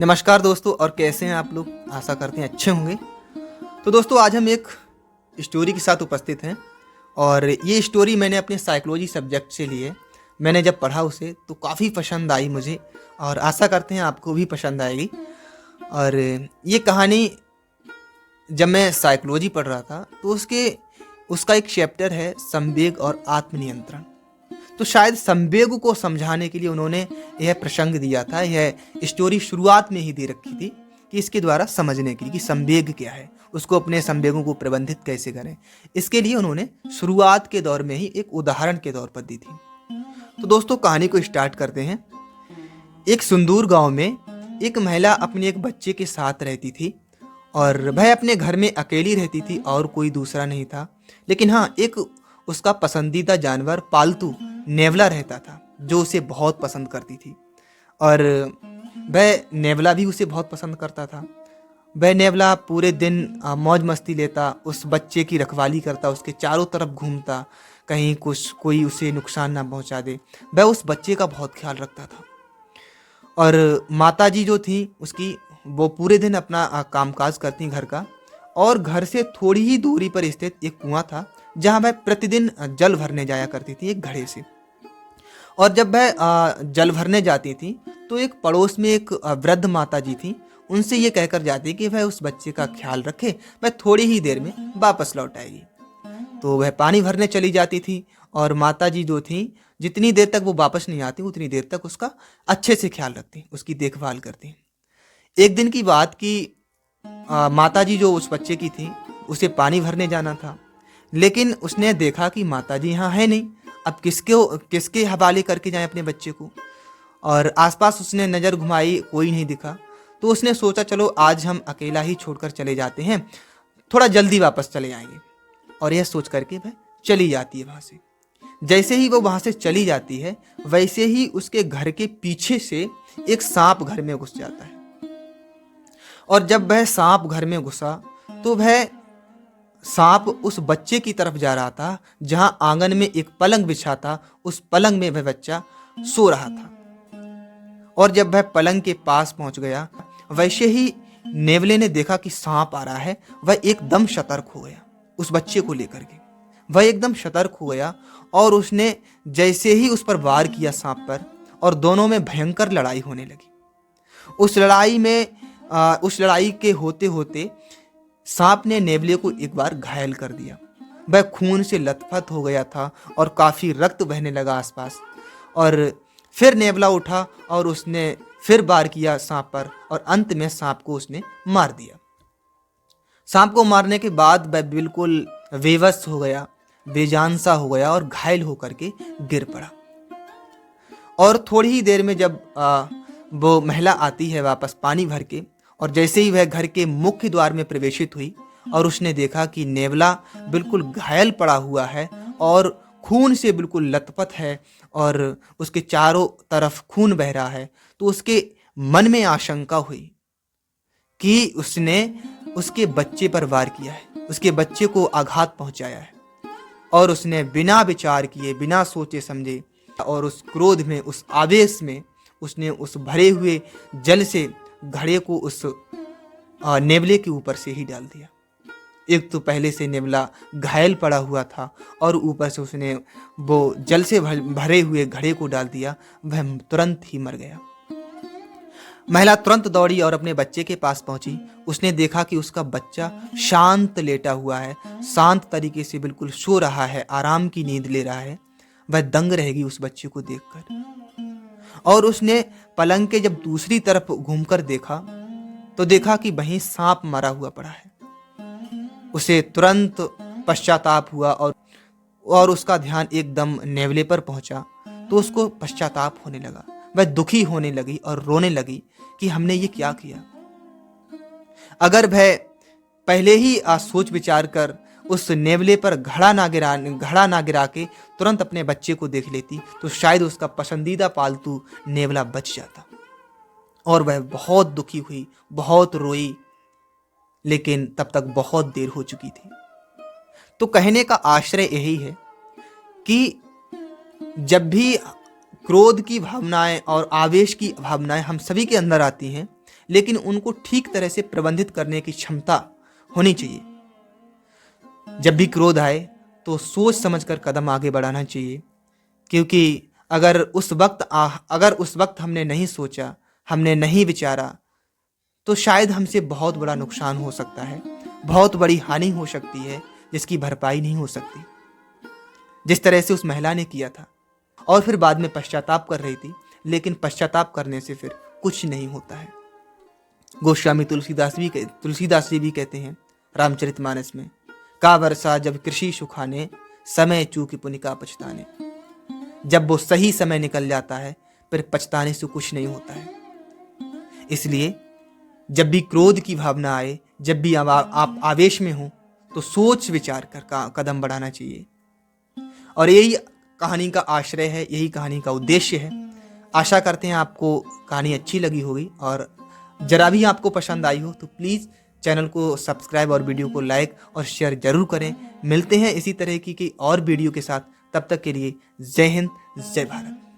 नमस्कार दोस्तों, और कैसे हैं आप लोग। आशा करते हैं अच्छे होंगे। तो दोस्तों, आज हम एक स्टोरी के साथ उपस्थित हैं और ये स्टोरी मैंने अपने साइकोलॉजी सब्जेक्ट से ली है। मैंने जब पढ़ा उसे तो काफ़ी पसंद आई मुझे, और आशा करते हैं आपको भी पसंद आएगी। और ये कहानी जब मैं साइकोलॉजी पढ़ रहा था तो उसका एक चैप्टर है संवेग और आत्मनियंत्रण। तो शायद संवेग को समझाने के लिए उन्होंने यह प्रसंग दिया था। यह स्टोरी शुरुआत में ही दे रखी थी कि इसके द्वारा समझने के लिए कि संवेग क्या है, उसको अपने संवेगों को प्रबंधित कैसे करें। इसके लिए उन्होंने शुरुआत के दौर में ही एक उदाहरण के तौर पर दी थी। तो दोस्तों, कहानी को स्टार्ट करते हैं। एक सुंदूर गांव में एक महिला अपने एक बच्चे के साथ रहती थी और वह अपने घर में अकेली रहती थी और कोई दूसरा नहीं था। लेकिन हाँ, एक उसका पसंदीदा जानवर पालतू नेवला रहता था जो उसे बहुत पसंद करती थी, और वह नेवला भी उसे बहुत पसंद करता था। वह नेवला पूरे दिन मौज मस्ती लेता, उस बच्चे की रखवाली करता, उसके चारों तरफ घूमता, कहीं कोई उसे नुकसान ना पहुंचा दे। वह उस बच्चे का बहुत ख्याल रखता था। और माताजी जो थी उसकी, वो पूरे दिन अपना कामकाज करती घर का, और घर से थोड़ी ही दूरी पर स्थित एक कुआं था जहां वह प्रतिदिन जल भरने जाया करती थी एक घड़े से। और जब वह जल भरने जाती थी तो एक पड़ोस में एक वृद्ध माता जी थी, उनसे ये कहकर जाती कि वह उस बच्चे का ख्याल रखे, वह थोड़ी ही देर में वापस लौट आएगी। तो वह पानी भरने चली जाती थी, और माता जी जो थी जितनी देर तक वो वापस नहीं आती उतनी देर तक उसका अच्छे से ख्याल रखती, उसकी देखभाल करती। एक दिन की बात की, माता जी जो उस बच्चे की थी उसे पानी भरने जाना था, लेकिन उसने देखा कि माता जी यहाँ है नहीं। अब किसके हवाले करके जाए अपने बच्चे को। और आसपास उसने नज़र घुमाई, कोई नहीं दिखा। तो उसने सोचा चलो आज हम अकेला ही छोड़कर चले जाते हैं, थोड़ा जल्दी वापस चले आएंगे। और यह सोच करके वह चली जाती है वहाँ से। जैसे ही वो वहाँ से चली जाती है, वैसे ही उसके घर के पीछे से एक सांप घर में घुस जाता है। और जब वह सांप घर में घुसा तो वह सांप उस बच्चे की तरफ जा रहा था जहां आंगन में एक पलंग बिछा था। उस पलंग में वह बच्चा सो रहा था। और जब वह पलंग के पास पहुंच गया, वैसे ही नेवले ने देखा कि सांप आ रहा है। वह एकदम सतर्क हो गया उस बच्चे को लेकर के। वह एकदम सतर्क हो गया और उसने जैसे ही उस पर वार किया सांप पर, और दोनों में भयंकर लड़ाई होने लगी। उस लड़ाई के होते होते सांप ने नेवले को एक बार घायल कर दिया। वह खून से लथपथ हो गया था और काफी रक्त बहने लगा आसपास। और फिर नेवला उठा और उसने फिर वार किया सांप पर, और अंत में सांप को उसने मार दिया। सांप को मारने के बाद वह बिल्कुल बेबस हो गया, बेजान सा हो गया और घायल होकर के गिर पड़ा। और थोड़ी ही देर में जब वो महिला आती है वापस पानी भर के, और जैसे ही वह घर के मुख्य द्वार में प्रवेशित हुई और उसने देखा कि नेवला बिल्कुल घायल पड़ा हुआ है और खून से बिल्कुल लथपथ है और उसके चारों तरफ खून बह रहा है, तो उसके मन में आशंका हुई कि उसने उसके बच्चे पर वार किया है, उसके बच्चे को आघात पहुंचाया है। और उसने बिना विचार किए, बिना सोचे समझे और उस क्रोध में, उस आवेश में, उसने उस भरे हुए जल से घड़े को उस नेवले के ऊपर से ही डाल दिया। एक तो पहले से नेवला घायल पड़ा हुआ था और ऊपर से उसने वो जल से भरे हुए घड़े को डाल दिया। वह तुरंत ही मर गया। महिला तुरंत दौड़ी और अपने बच्चे के पास पहुंची। उसने देखा कि उसका बच्चा शांत लेटा हुआ है, शांत तरीके से बिल्कुल सो रहा है, आराम की नींद ले रहा है। वह दंग रह गई उस बच्चे को देखकर। और उसने पलंग के जब दूसरी तरफ घूमकर देखा तो देखा कि वहीं सांप मरा हुआ पड़ा है। उसे तुरंत पश्चाताप हुआ और उसका ध्यान एकदम नेवले पर पहुंचा। तो उसको पश्चाताप होने लगा, वह दुखी होने लगी और रोने लगी कि हमने ये क्या किया। अगर वह पहले ही सोच विचार कर उस नेवले पर घड़ा ना गिरा के तुरंत अपने बच्चे को देख लेती तो शायद उसका पसंदीदा पालतू नेवला बच जाता। और वह बहुत दुखी हुई, बहुत रोई, लेकिन तब तक बहुत देर हो चुकी थी। तो कहने का आश्रय यही है कि जब भी क्रोध की भावनाएं और आवेश की भावनाएं हम सभी के अंदर आती हैं, लेकिन उनको ठीक तरह से प्रबंधित करने की क्षमता होनी चाहिए। जब भी क्रोध आए तो सोच समझकर कदम आगे बढ़ाना चाहिए, क्योंकि अगर उस वक्त हमने नहीं सोचा, हमने नहीं विचारा, तो शायद हमसे बहुत बड़ा नुकसान हो सकता है, बहुत बड़ी हानि हो सकती है, जिसकी भरपाई नहीं हो सकती, जिस तरह से उस महिला ने किया था। और फिर बाद में पश्चाताप कर रही थी, लेकिन पश्चाताप करने से फिर कुछ नहीं होता है। गोस्वामी तुलसीदास जी भी कहते हैं रामचरितमानस में, का वर्षा जब कृषि सुखाने, समय चूक पुनिका पछताने। जब वो सही समय निकल जाता है फिर पछताने से कुछ नहीं होता है। इसलिए जब भी क्रोध की भावना आए, जब भी आप आवेश में हो, तो सोच विचार कर कदम बढ़ाना चाहिए। और यही कहानी का आश्रय है, यही कहानी का उद्देश्य है। आशा करते हैं आपको कहानी अच्छी लगी होगी, और जरा भी आपको पसंद आई हो तो प्लीज़ चैनल को सब्सक्राइब और वीडियो को लाइक और शेयर जरूर करें। मिलते हैं इसी तरह की और वीडियो के साथ। तब तक के लिए जय हिंद, जय भारत।